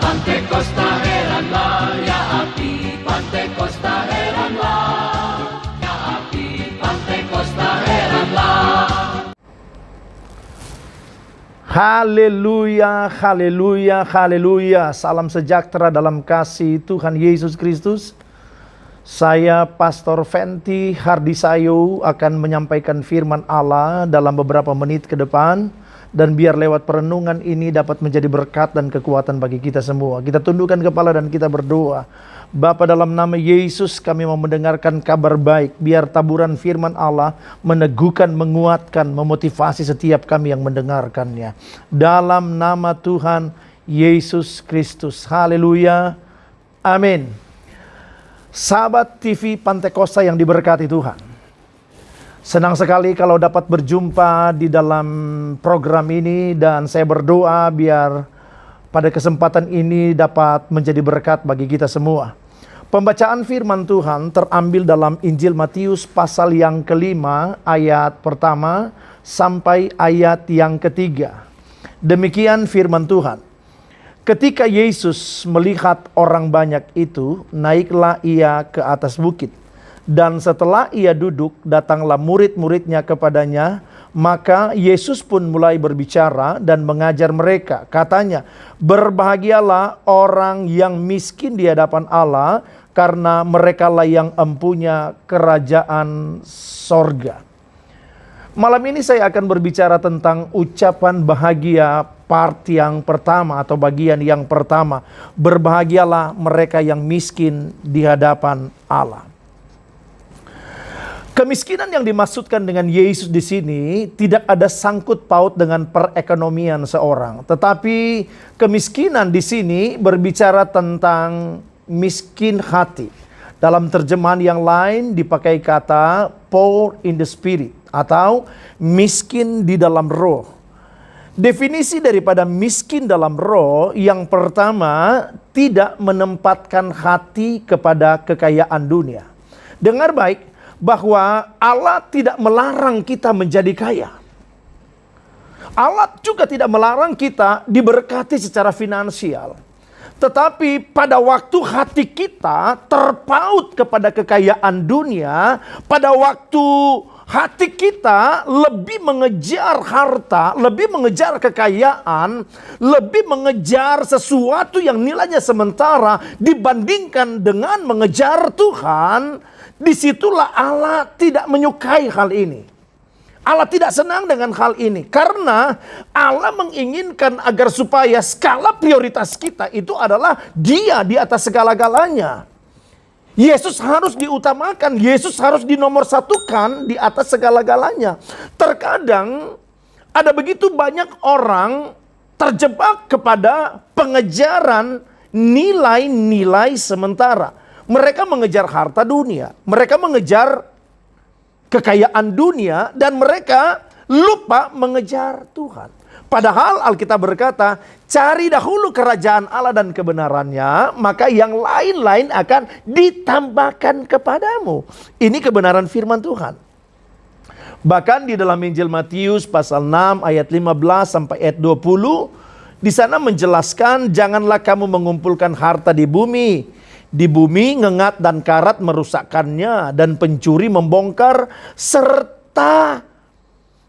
Pantekosta heranlah, ya api Pantekosta heranlah, ya api Pantekosta heranlah. Haleluya, haleluya, haleluya. Salam sejahtera dalam kasih Tuhan Yesus Kristus. Saya Pastor Fenty Hardisayo akan menyampaikan firman Allah dalam beberapa menit ke depan. Dan biar lewat perenungan ini dapat menjadi berkat dan kekuatan bagi kita semua. Kita tundukkan kepala dan kita berdoa. Bapa, dalam nama Yesus kami mau mendengarkan kabar baik. Biar taburan firman Allah meneguhkan, menguatkan, memotivasi setiap kami yang mendengarkannya. Dalam nama Tuhan Yesus Kristus. Haleluya. Amin. Sahabat TV Pantekosta yang diberkati Tuhan. Senang sekali kalau dapat berjumpa di dalam program ini, dan saya berdoa biar pada kesempatan ini dapat menjadi berkat bagi kita semua. Pembacaan firman Tuhan terambil dalam Injil Matius pasal yang kelima ayat pertama sampai ayat yang ketiga. Demikian firman Tuhan. Ketika Yesus melihat orang banyak itu, naiklah ia ke atas bukit. Dan setelah ia duduk, datanglah murid-muridnya kepadanya. Maka Yesus pun mulai berbicara dan mengajar mereka. Katanya, berbahagialah orang yang miskin di hadapan Allah, karena merekalah yang empunya kerajaan sorga. Malam ini saya akan berbicara tentang ucapan bahagia part yang pertama atau bagian yang pertama. Berbahagialah mereka yang miskin di hadapan Allah. Kemiskinan yang dimaksudkan dengan Yesus di sini tidak ada sangkut paut dengan perekonomian seorang, tetapi kemiskinan di sini berbicara tentang miskin hati. Dalam terjemahan yang lain dipakai kata poor in the spirit atau miskin di dalam roh. Definisi daripada miskin dalam roh yang pertama, tidak menempatkan hati kepada kekayaan dunia. Dengar baik, bahwa Allah tidak melarang kita menjadi kaya. Allah juga tidak melarang kita diberkati secara finansial. Tetapi pada waktu hati kita terpaut kepada kekayaan dunia, pada waktu hati kita lebih mengejar harta, lebih mengejar kekayaan, lebih mengejar sesuatu yang nilainya sementara dibandingkan dengan mengejar Tuhan, disitulah Allah tidak menyukai hal ini. Allah tidak senang dengan hal ini. Karena Allah menginginkan agar supaya skala prioritas kita itu adalah Dia di atas segala-galanya. Yesus harus diutamakan. Yesus harus dinomorsatukan di atas segala-galanya. Terkadang ada begitu banyak orang terjebak kepada pengejaran nilai-nilai sementara. Mereka mengejar harta dunia, mereka mengejar kekayaan dunia, dan mereka lupa mengejar Tuhan. Padahal Alkitab berkata, cari dahulu kerajaan Allah dan kebenarannya, maka yang lain-lain akan ditambahkan kepadamu. Ini kebenaran firman Tuhan. Bahkan di dalam Injil Matius pasal 6 ayat 15 sampai ayat 20, di sana menjelaskan, janganlah kamu mengumpulkan harta di bumi. Di bumi ngengat dan karat merusakkannya, dan pencuri membongkar serta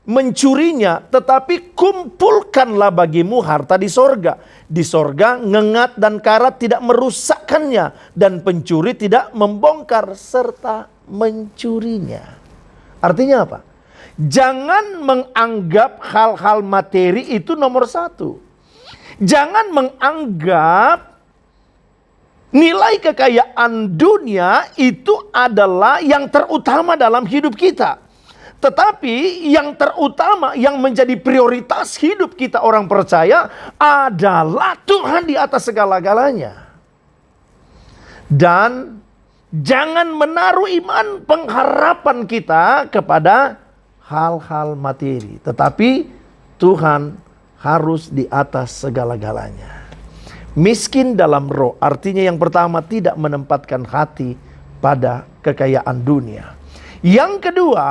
mencurinya. Tetapi kumpulkanlah bagimu harta di sorga. Di sorga ngengat dan karat tidak merusakkannya, dan pencuri tidak membongkar serta mencurinya. Artinya apa? Jangan menganggap hal-hal materi itu nomor satu. Jangan menganggap nilai kekayaan dunia itu adalah yang terutama dalam hidup kita. Tetapi yang terutama, yang menjadi prioritas hidup kita orang percaya adalah Tuhan di atas segala-galanya. Dan jangan menaruh iman pengharapan kita kepada hal-hal materi. Tetapi Tuhan harus di atas segala-galanya. Miskin dalam roh artinya yang pertama tidak menempatkan hati pada kekayaan dunia. Yang kedua,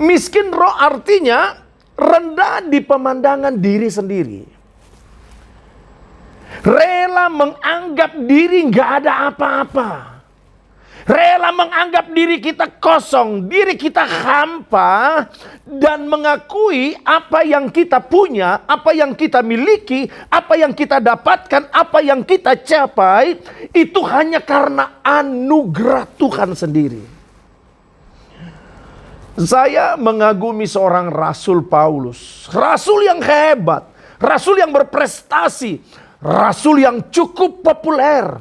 miskin roh artinya rendah di pemandangan diri sendiri. Rela menganggap diri nggak ada apa-apa. Rela menganggap diri kita kosong, diri kita hampa, dan mengakui apa yang kita punya, apa yang kita miliki, apa yang kita dapatkan, apa yang kita capai, itu hanya karena anugerah Tuhan sendiri. Saya mengagumi seorang Rasul Paulus, rasul yang hebat, rasul yang berprestasi, rasul yang cukup populer.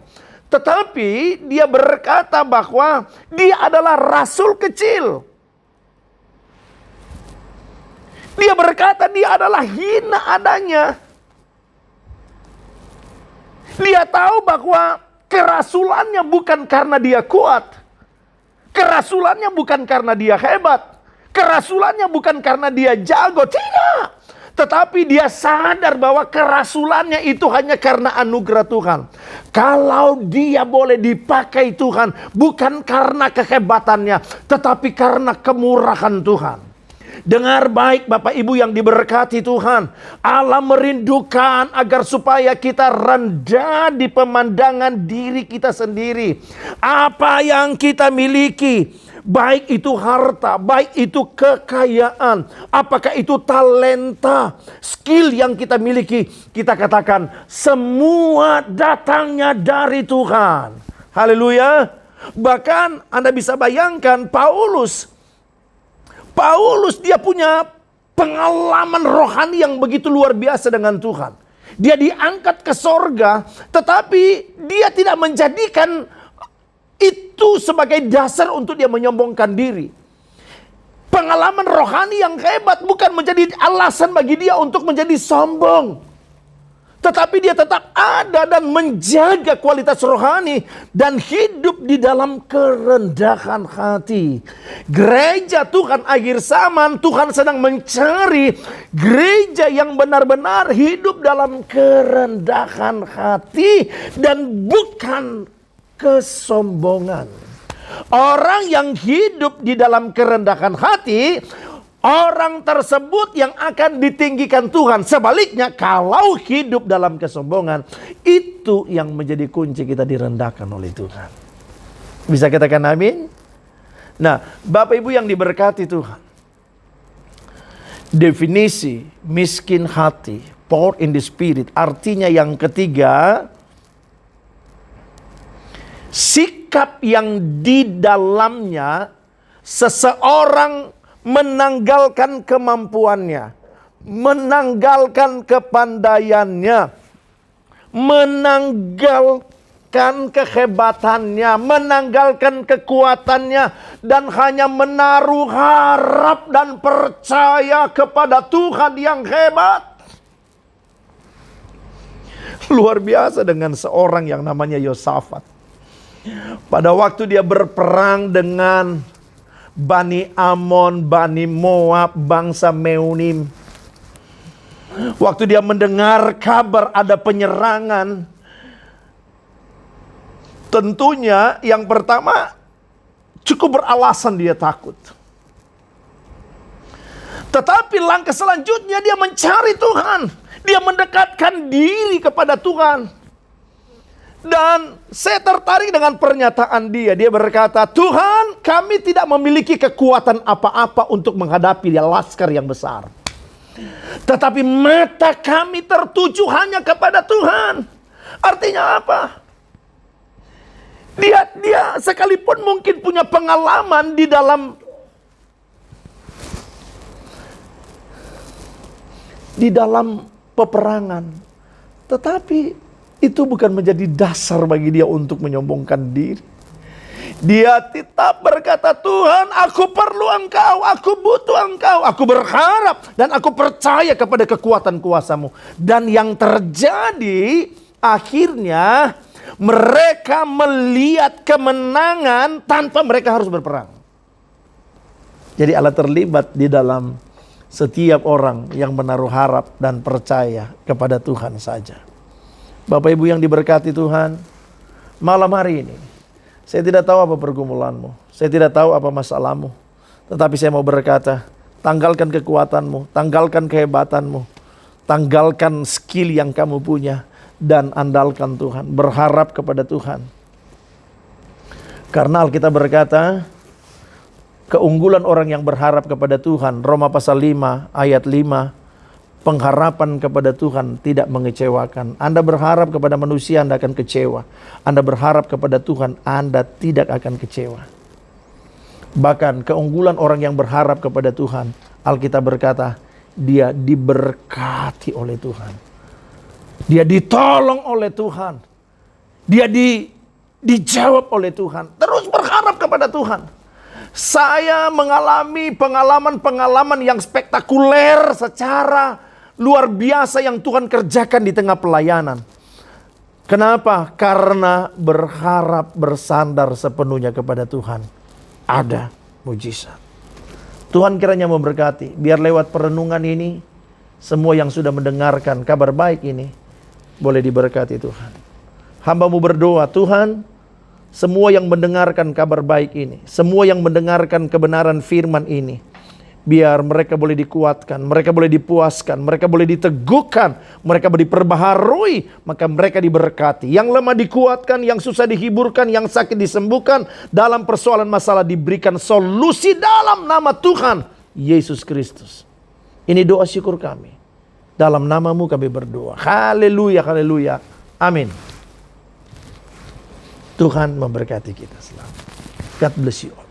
Tetapi dia berkata bahwa dia adalah rasul kecil. Dia berkata dia adalah hina adanya. Dia tahu bahwa kerasulannya bukan karena dia kuat. Kerasulannya bukan karena dia hebat. Kerasulannya bukan karena dia jago. Tidak. Tetapi dia sadar bahwa kerasulannya itu hanya karena anugerah Tuhan. Kalau dia boleh dipakai Tuhan, bukan karena kehebatannya, tetapi karena kemurahan Tuhan. Dengar baik Bapak Ibu yang diberkati Tuhan. Allah merindukan agar supaya kita rendah di pemandangan diri kita sendiri. Apa yang kita miliki, baik itu harta, baik itu kekayaan, apakah itu talenta, skill yang kita miliki, kita katakan semua datangnya dari Tuhan. Haleluya. Bahkan Anda bisa bayangkan Paulus dia punya pengalaman rohani yang begitu luar biasa dengan Tuhan. Dia diangkat ke sorga, tetapi dia tidak menjadikan itu sebagai dasar untuk dia menyombongkan diri. Pengalaman rohani yang hebat bukan menjadi alasan bagi dia untuk menjadi sombong. Tetapi dia tetap ada dan menjaga kualitas rohani dan hidup di dalam kerendahan hati. Gereja Tuhan akhir zaman, Tuhan sedang mencari gereja yang benar-benar hidup dalam kerendahan hati dan bukan kesombongan. Orang yang hidup di dalam kerendahan hati, orang tersebut yang akan ditinggikan Tuhan. Sebaliknya, kalau hidup dalam kesombongan, itu yang menjadi kunci kita direndahkan oleh Tuhan. Bisa katakan amin? Nah, Bapak Ibu yang diberkati Tuhan, definisi miskin hati, poor in the spirit, artinya yang ketiga, sikap yang di dalamnya seseorang menanggalkan kemampuannya, menanggalkan kepandaiannya, menanggalkan kehebatannya, menanggalkan kekuatannya, dan hanya menaruh harap dan percaya kepada Tuhan yang hebat. Luar biasa dengan seorang yang namanya Yosafat. Pada waktu dia berperang dengan Bani Amon, Bani Moab, bangsa Meunim. Waktu dia mendengar kabar ada penyerangan, tentunya yang pertama cukup beralasan dia takut. Tetapi langkah selanjutnya dia mencari Tuhan. Dia mendekatkan diri kepada Tuhan. Dan saya tertarik dengan pernyataan dia. Dia berkata, Tuhan, kami tidak memiliki kekuatan apa-apa untuk menghadapi laskar yang besar. Tetapi mata kami tertuju hanya kepada Tuhan. Artinya apa? Dia sekalipun mungkin punya pengalaman di dalam peperangan. Tetapi itu bukan menjadi dasar bagi dia untuk menyombongkan diri. Dia tetap berkata, Tuhan, aku perlu Engkau, aku butuh Engkau, aku berharap dan aku percaya kepada kekuatan kuasa-Mu. Dan yang terjadi akhirnya mereka melihat kemenangan tanpa mereka harus berperang. Jadi Allah terlibat di dalam setiap orang yang menaruh harap dan percaya kepada Tuhan saja. Bapak Ibu yang diberkati Tuhan, malam hari ini saya tidak tahu apa pergumulanmu, saya tidak tahu apa masalahmu, tetapi saya mau berkata, tanggalkan kekuatanmu, tanggalkan kehebatanmu, tanggalkan skill yang kamu punya, dan andalkan Tuhan, berharap kepada Tuhan. Karena Alkitab berkata, keunggulan orang yang berharap kepada Tuhan, Roma pasal 5 ayat 5, pengharapan kepada Tuhan tidak mengecewakan. Anda berharap kepada manusia, Anda akan kecewa. Anda berharap kepada Tuhan, Anda tidak akan kecewa. Bahkan keunggulan orang yang berharap kepada Tuhan, Alkitab berkata, dia diberkati oleh Tuhan. Dia ditolong oleh Tuhan. Dia dijawab oleh Tuhan. Terus berharap kepada Tuhan. Saya mengalami pengalaman-pengalaman yang spektakuler secara luar biasa yang Tuhan kerjakan di tengah pelayanan. Kenapa? Karena berharap bersandar sepenuhnya kepada Tuhan. Ada mujizat. Tuhan kiranya memberkati. Biar lewat perenungan ini, semua yang sudah mendengarkan kabar baik ini, boleh diberkati Tuhan. Hamba-Mu berdoa, Tuhan, semua yang mendengarkan kabar baik ini, semua yang mendengarkan kebenaran firman ini, biar mereka boleh dikuatkan, mereka boleh dipuaskan, mereka boleh diteguhkan, mereka boleh diperbaharui, maka mereka diberkati. Yang lemah dikuatkan, yang susah dihiburkan, yang sakit disembuhkan, dalam persoalan masalah diberikan solusi dalam nama Tuhan Yesus Kristus. Ini doa syukur kami. Dalam nama-Mu kami berdoa. Haleluya, haleluya. Amin. Tuhan memberkati kita selalu. God bless you.